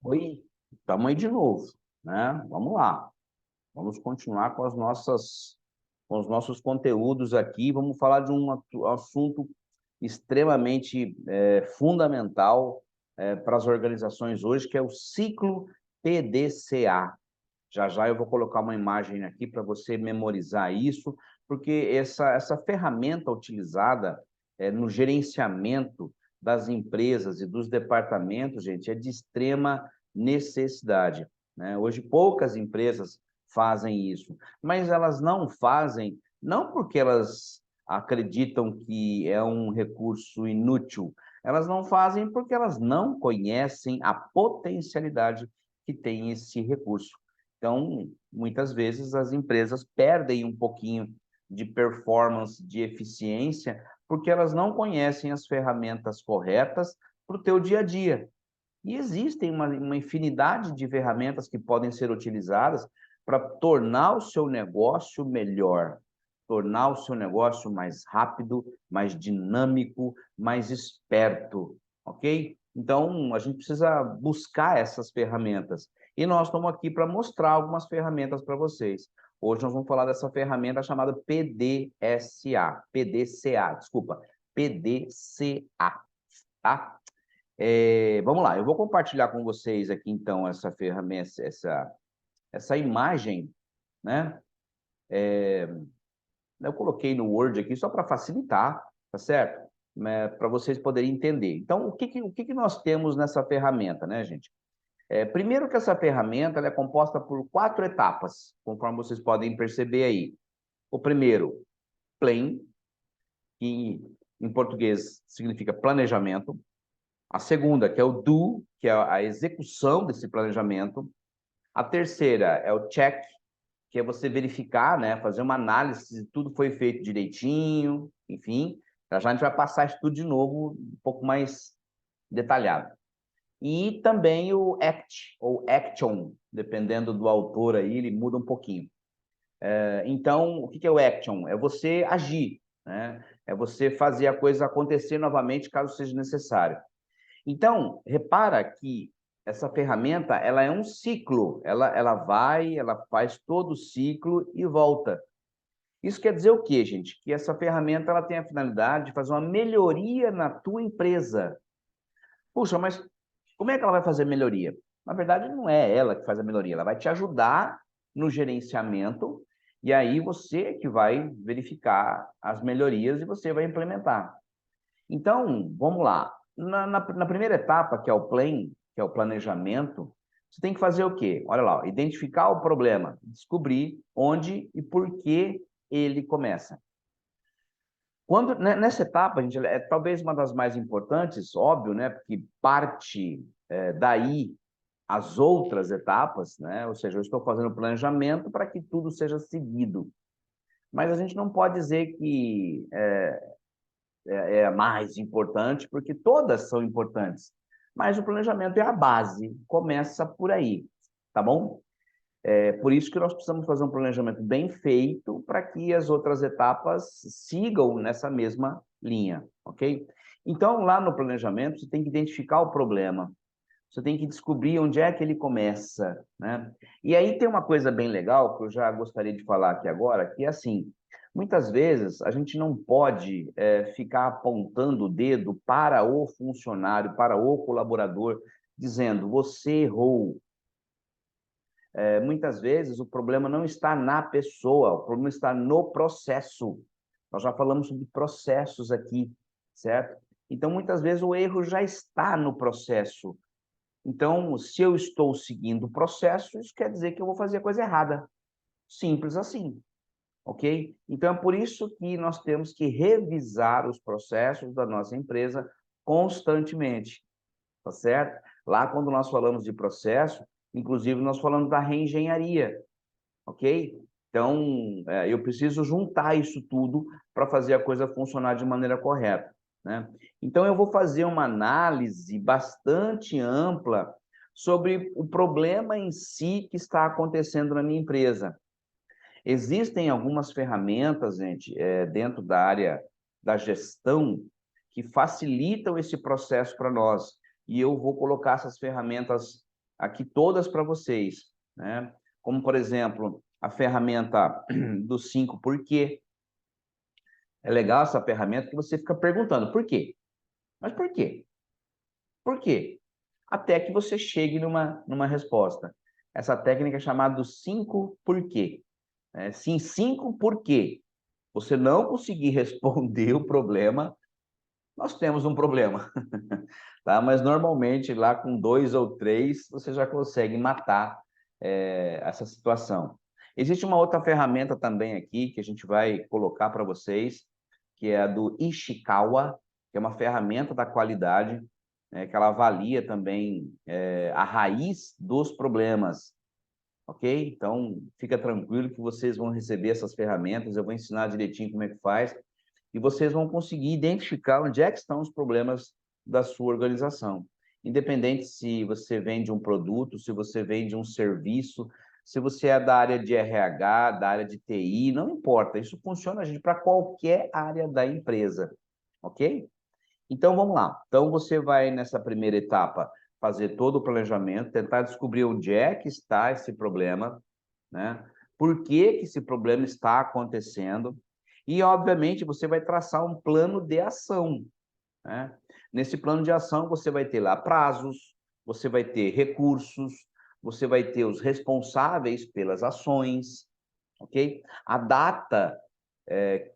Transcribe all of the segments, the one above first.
Oi, estamos aí de novo, né? Vamos lá. Vamos continuar com com os nossos conteúdos aqui. Vamos falar de um assunto extremamente fundamental para as organizações hoje, que é o ciclo PDCA. Já já eu vou colocar uma imagem aqui para você memorizar isso, porque essa ferramenta utilizada no gerenciamento das empresas e dos departamentos, gente, é de extrema necessidade, né? Hoje poucas empresas fazem isso, mas elas não fazem, não porque elas acreditam que é um recurso inútil, elas não fazem porque elas não conhecem a potencialidade que tem esse recurso. Então, muitas vezes as empresas perdem um pouquinho de performance, de eficiência, porque elas não conhecem as ferramentas corretas para o teu dia a dia. E existem uma infinidade de ferramentas que podem ser utilizadas para tornar o seu negócio melhor, tornar o seu negócio mais rápido, mais dinâmico, mais esperto, ok? Então, a gente precisa buscar essas ferramentas. E nós estamos aqui para mostrar algumas ferramentas para vocês. Hoje nós vamos falar dessa ferramenta chamada PDCA, desculpa, PDCA, tá? Vamos lá, eu vou compartilhar com vocês aqui, então, essa ferramenta, essa imagem, né? Eu coloquei no Word aqui só para facilitar, tá certo? Para vocês poderem entender. Então, o que nós temos nessa ferramenta, né, gente? Primeiro que essa ferramenta ela é composta por 4 etapas, conforme vocês podem perceber aí. O primeiro, Plan, que em português significa planejamento. A segunda, que é o Do, que é a execução desse planejamento. A terceira é o Check, que é você verificar, né, fazer uma análise se tudo foi feito direitinho, enfim. Já já a gente vai passar isso tudo de novo, um pouco mais detalhado. E também o Act, ou Action, dependendo do autor aí, ele muda um pouquinho. Então, o que é o Action? É você agir, né? É você fazer a coisa acontecer novamente, caso seja necessário. Então, repara que essa ferramenta, ela é um ciclo, ela faz todo o ciclo e volta. Isso quer dizer o quê, gente? Que essa ferramenta ela tem a finalidade de fazer uma melhoria na tua empresa. Puxa, mas como é que ela vai fazer melhoria? Na verdade, não é ela que faz a melhoria, ela vai te ajudar no gerenciamento e aí você que vai verificar as melhorias e você vai implementar. Então, vamos lá. Na primeira etapa, que é o plan, que é o planejamento, você tem que fazer o quê? Olha lá, identificar o problema, descobrir onde e por que ele começa. Nessa etapa, gente, é talvez uma das mais importantes, óbvio, né? Porque parte daí as outras etapas, né? Ou seja, eu estou fazendo planejamento para que tudo seja seguido. Mas a gente não pode dizer que é a mais importante, porque todas são importantes. Mas o planejamento é a base, começa por aí, tá bom? Por isso que nós precisamos fazer um planejamento bem feito para que as outras etapas sigam nessa mesma linha, ok? Então, lá no planejamento, você tem que identificar o problema, você tem que descobrir onde é que ele começa, né? E aí tem uma coisa bem legal que eu já gostaria de falar aqui agora, que é assim, muitas vezes a gente não pode ficar apontando o dedo para o funcionário, para o colaborador, dizendo, você errou. Muitas vezes o problema não está na pessoa, o problema está no processo. Nós já falamos sobre processos aqui, certo? Então, muitas vezes o erro já está no processo. Então, se eu estou seguindo o processo, isso quer dizer que eu vou fazer a coisa errada. Simples assim, ok? Então, é por isso que nós temos que revisar os processos da nossa empresa constantemente, tá certo? Lá, quando nós falamos de processo, inclusive, nós falamos da reengenharia, ok? Então, eu preciso juntar isso tudo para fazer a coisa funcionar de maneira correta, né? Então, eu vou fazer uma análise bastante ampla sobre o problema em si que está acontecendo na minha empresa. Existem algumas ferramentas, gente, dentro da área da gestão que facilitam esse processo para nós. E eu vou colocar essas ferramentas aqui todas para vocês, né? Como, por exemplo, a ferramenta dos 5 porquê. É legal essa ferramenta que você fica perguntando, por quê? Mas por quê? Por quê? Até que você chegue numa resposta. Essa técnica é chamada dos 5 porquê. Sim, 5 porquê. Você não conseguir responder o problema, nós temos um problema. Tá? Mas normalmente lá com 2 ou 3 você já consegue matar essa situação. Existe uma outra ferramenta também aqui que a gente vai colocar para vocês, que é a do Ishikawa, que é uma ferramenta da qualidade, que ela avalia também a raiz dos problemas, ok? Então, fica tranquilo que vocês vão receber essas ferramentas, eu vou ensinar direitinho como é que faz, e vocês vão conseguir identificar onde é que estão os problemas da sua organização. Independente se você vende um produto, se você vende um serviço, se você é da área de RH, da área de TI, não importa, isso funciona, gente, para qualquer área da empresa, ok? Então, vamos lá. Então, você vai, nessa primeira etapa, fazer todo o planejamento, tentar descobrir onde é que está esse problema, né? Por que que esse problema está acontecendo? E, obviamente, você vai traçar um plano de ação, né? Nesse plano de ação, você vai ter lá prazos, você vai ter recursos, você vai ter os responsáveis pelas ações, ok? A data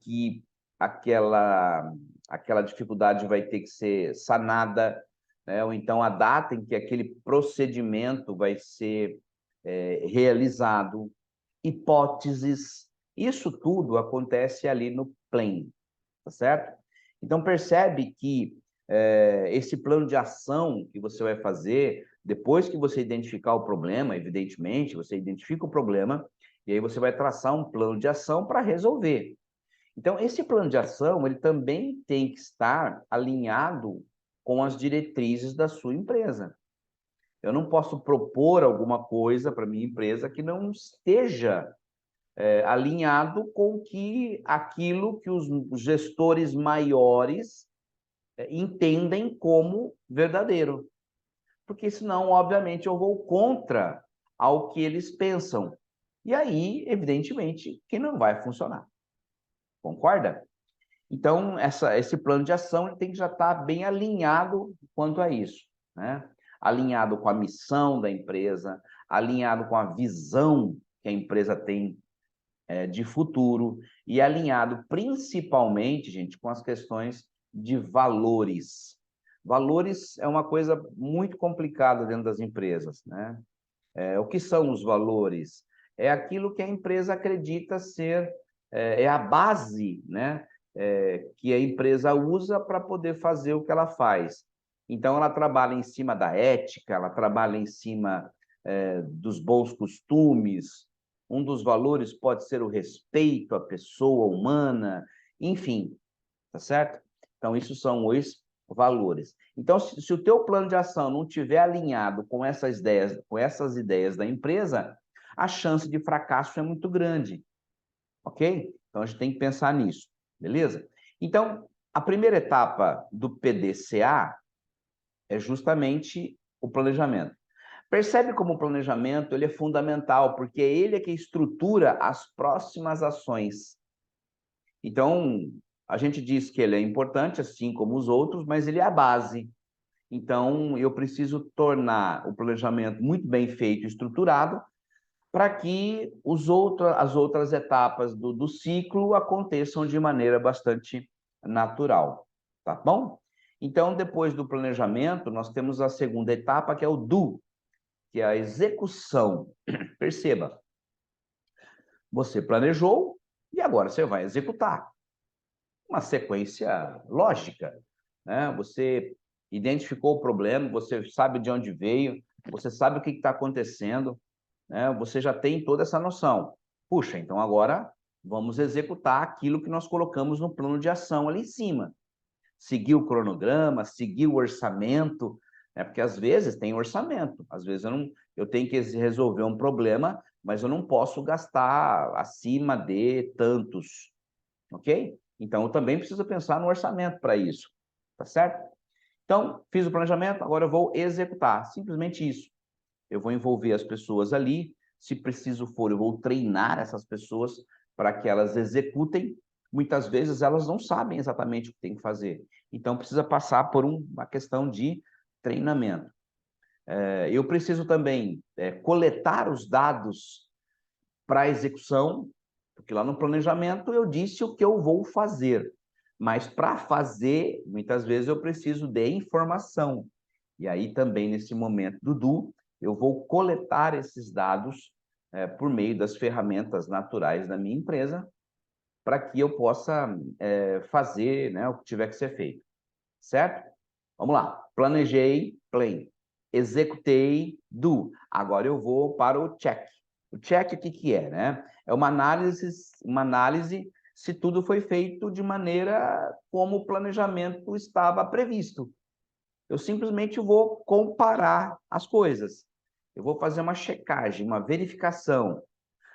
que aquela dificuldade vai ter que ser sanada, né? Ou então a data em que aquele procedimento vai ser realizado, hipóteses, isso tudo acontece ali no plan, tá certo? Então percebe que esse plano de ação que você vai fazer, depois que você identificar o problema, evidentemente, você identifica o problema, e aí você vai traçar um plano de ação para resolver. Então, esse plano de ação, ele também tem que estar alinhado com as diretrizes da sua empresa. Eu não posso propor alguma coisa para minha empresa que não esteja alinhado com aquilo que os gestores maiores entendem como verdadeiro. Porque senão, obviamente, eu vou contra ao que eles pensam. E aí, evidentemente, que não vai funcionar. Concorda? Então, esse plano de ação tem que já estar bem alinhado quanto a isso, né? Alinhado com a missão da empresa, alinhado com a visão que a empresa tem de futuro e alinhado principalmente, gente, com as questões de valores. Valores é uma coisa muito complicada dentro das empresas, né? O que são os valores? É aquilo que a empresa acredita ser, a base, né? Que a empresa usa para poder fazer o que ela faz. Então, ela trabalha em cima da ética, ela trabalha em cima dos bons costumes. Um dos valores pode ser o respeito à pessoa humana, enfim, tá certo? Então, isso são os valores. Então, se o teu plano de ação não estiver alinhado com essas ideias da empresa, a chance de fracasso é muito grande, ok? Então, a gente tem que pensar nisso, beleza? Então, a primeira etapa do PDCA é justamente o planejamento. Percebe como o planejamento ele é fundamental, porque ele é que estrutura as próximas ações. Então, a gente diz que ele é importante, assim como os outros, mas ele é a base. Então, eu preciso tornar o planejamento muito bem feito e estruturado para que as outras etapas do ciclo aconteçam de maneira bastante natural, tá bom? Então, depois do planejamento, nós temos a segunda etapa, que é o do, que é a execução. Perceba, você planejou e agora você vai executar. Uma sequência lógica, né? Você identificou o problema, você sabe de onde veio, você sabe o que está acontecendo, né? Você já tem toda essa noção. Puxa, então agora vamos executar aquilo que nós colocamos no plano de ação ali em cima. Seguir o cronograma, seguir o orçamento, né? Porque às vezes tem orçamento, às vezes eu tenho que resolver um problema, mas eu não posso gastar acima de tantos, ok? Então, eu também preciso pensar no orçamento para isso, tá certo? Então, fiz o planejamento, agora eu vou executar, simplesmente isso. eu vou envolver as pessoas ali, se preciso for, eu vou treinar essas pessoas para que elas executem. Muitas vezes elas não sabem exatamente o que tem que fazer, então precisa passar por uma questão de treinamento. Eu preciso também coletar os dados para a execução, porque lá no planejamento eu disse o que eu vou fazer, mas para fazer, muitas vezes eu preciso de informação. E aí também, nesse momento do do, eu vou coletar esses dados por meio das ferramentas naturais da minha empresa, para que eu possa fazer, né, o que tiver que ser feito, certo? Vamos lá. Planejei, plan. Executei, do. Agora eu vou para o check. O check, o que que é, né? É uma análise se tudo foi feito de maneira como o planejamento estava previsto. Eu simplesmente vou comparar as coisas. Eu vou fazer uma checagem, uma verificação.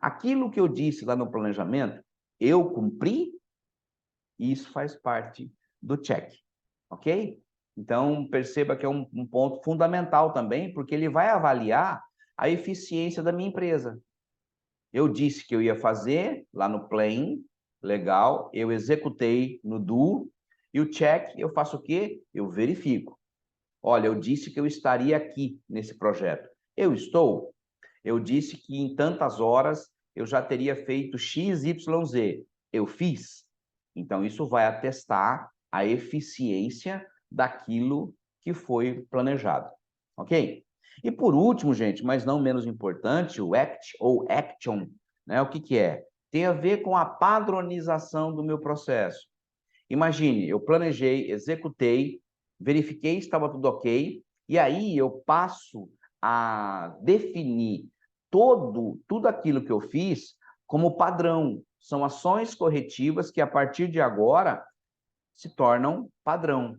Aquilo que eu disse lá no planejamento, eu cumpri? Isso faz parte do check, ok? Então, perceba que é um ponto fundamental também, porque ele vai avaliar a eficiência da minha empresa. Eu disse que eu ia fazer lá no plan, legal, eu executei no do, e o check, eu faço o quê? Eu verifico. Olha, eu disse que eu estaria aqui nesse projeto. Eu estou? Eu disse que em tantas horas eu já teria feito X, Y, Z. Eu fiz? Então, isso vai atestar a eficiência daquilo que foi planejado. Ok? E por último, gente, mas não menos importante, o ACT ou Action, né? O que que é? Tem a ver com a padronização do meu processo. Imagine, eu planejei, executei, verifiquei se estava tudo ok, e aí eu passo a definir tudo aquilo que eu fiz como padrão. São ações corretivas que, a partir de agora, se tornam padrão.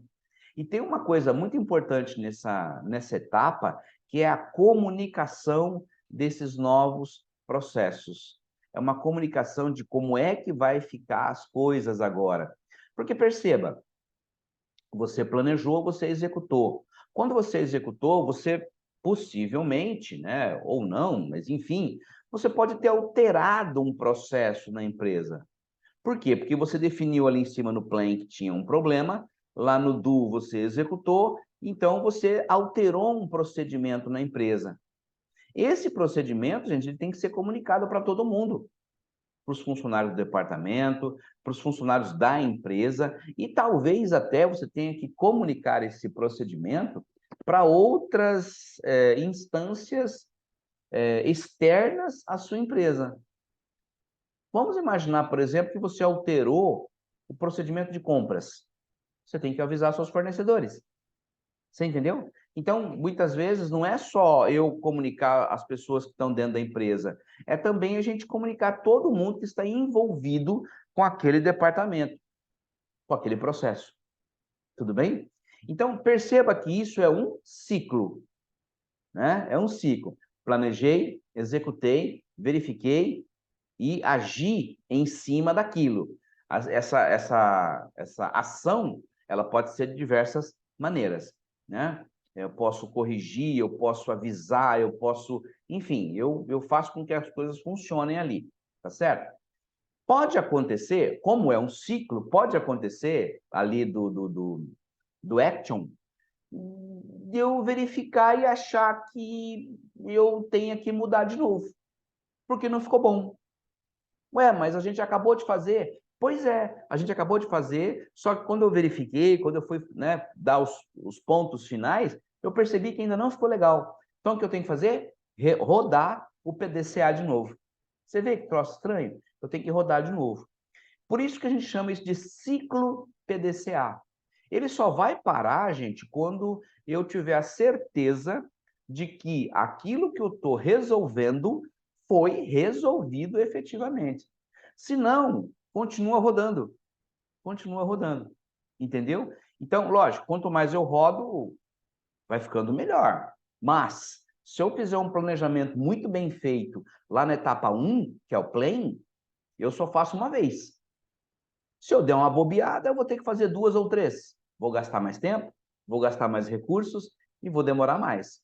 E tem uma coisa muito importante nessa etapa, que é a comunicação desses novos processos. É uma comunicação de como é que vai ficar as coisas agora. Porque perceba, você planejou, você executou. Quando você executou, você possivelmente, né, ou não, mas enfim, você pode ter alterado um processo na empresa. Por quê? Porque você definiu ali em cima no plan que tinha um problema, lá no do você executou, então você alterou um procedimento na empresa. Esse procedimento, gente, ele tem que ser comunicado para todo mundo, para os funcionários do departamento, para os funcionários da empresa, e talvez até você tenha que comunicar esse procedimento para outras instâncias externas à sua empresa. Vamos imaginar, por exemplo, que você alterou o procedimento de compras. Você tem que avisar seus fornecedores. Você entendeu? Então, muitas vezes, não é só eu comunicar as pessoas que estão dentro da empresa, é também a gente comunicar todo mundo que está envolvido com aquele departamento, com aquele processo. Tudo bem? Então, perceba que isso é um ciclo, né? É um ciclo. Planejei, executei, verifiquei e agi em cima daquilo. Essa ação, ela pode ser de diversas maneiras, né? Eu posso corrigir, eu posso avisar, eu posso... Enfim, eu faço com que as coisas funcionem ali, tá certo? Pode acontecer, como é um ciclo, pode acontecer ali do action, de eu verificar e achar que eu tenha que mudar de novo, porque não ficou bom. Ué, mas a gente acabou de fazer. Pois é, a gente acabou de fazer, só que quando eu verifiquei, quando eu fui, né, dar os pontos finais, eu percebi que ainda não ficou legal. Então, o que eu tenho que fazer? Rodar o PDCA de novo. Você vê que troço estranho? Eu tenho que rodar de novo. Por isso que a gente chama isso de ciclo PDCA. Ele só vai parar, gente, quando eu tiver a certeza de que aquilo que eu estou resolvendo foi resolvido efetivamente. Se não, continua rodando, entendeu? Então, lógico, quanto mais eu rodo, vai ficando melhor. Mas, se eu fizer um planejamento muito bem feito lá na etapa 1, que é o plan, eu só faço uma vez. Se eu der uma bobeada, eu vou ter que fazer 2 ou 3. Vou gastar mais tempo, vou gastar mais recursos e vou demorar mais.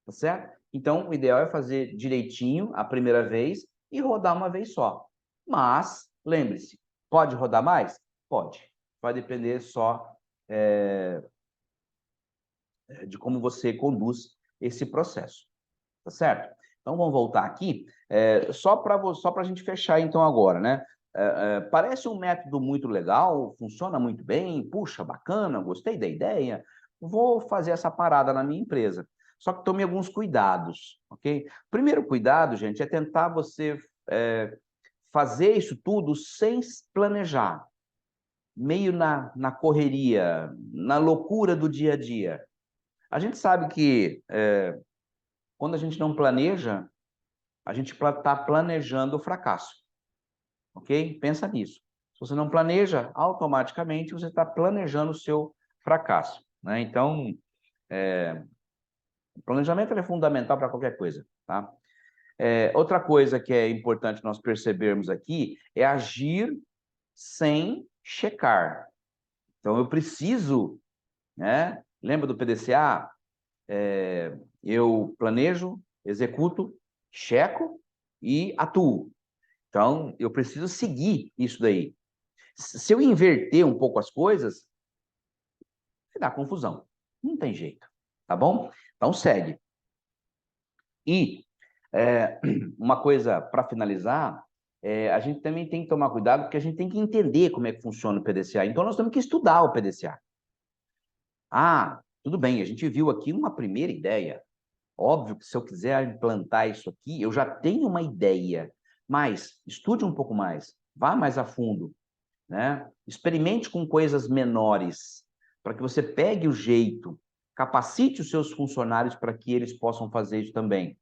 tá certo? Então, o ideal é fazer direitinho a primeira vez e rodar uma vez só. Mas, lembre-se, pode rodar mais? Pode. Vai depender só de como você conduz esse processo, tá certo? Então, vamos voltar aqui, só para a gente fechar então agora, né? Parece um método muito legal, funciona muito bem, puxa, bacana, gostei da ideia, vou fazer essa parada na minha empresa. Só que tome alguns cuidados, ok? Primeiro cuidado, gente, é tentar você fazer isso tudo sem planejar, meio na correria, na loucura do dia a dia. A gente sabe que quando a gente não planeja, a gente está planejando o fracasso, ok? Pensa nisso. Se você não planeja, automaticamente você está planejando o seu fracasso, né? Então, o planejamento é fundamental para qualquer coisa, tá? Outra coisa que é importante nós percebermos aqui é agir sem checar. Então, eu preciso, né? Lembra do PDCA? Eu planejo, executo, checo e atuo. Então, eu preciso seguir isso daí. Se eu inverter um pouco as coisas, vai dar confusão. Não tem jeito, tá bom? Então, segue. E uma coisa para finalizar, a gente também tem que tomar cuidado, porque a gente tem que entender como é que funciona o PDCA. Então, nós temos que estudar o PDCA. Ah, tudo bem, a gente viu aqui uma primeira ideia. Óbvio que se eu quiser implantar isso aqui, eu já tenho uma ideia, mas estude um pouco mais, vá mais a fundo, né? Experimente com coisas menores, para que você pegue o jeito, capacite os seus funcionários para que eles possam fazer isso também,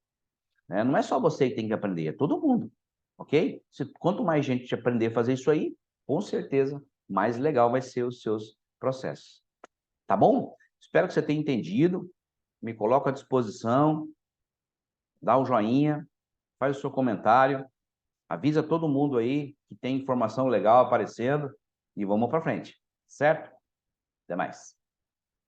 né? Não é só você que tem que aprender, é todo mundo, ok? Quanto mais gente aprender a fazer isso aí, com certeza, mais legal vai ser os seus processos. Tá bom? Espero que você tenha entendido. Me coloco à disposição. Dá um joinha, faz o seu comentário, avisa todo mundo aí que tem informação legal aparecendo e vamos para frente, certo? Até mais.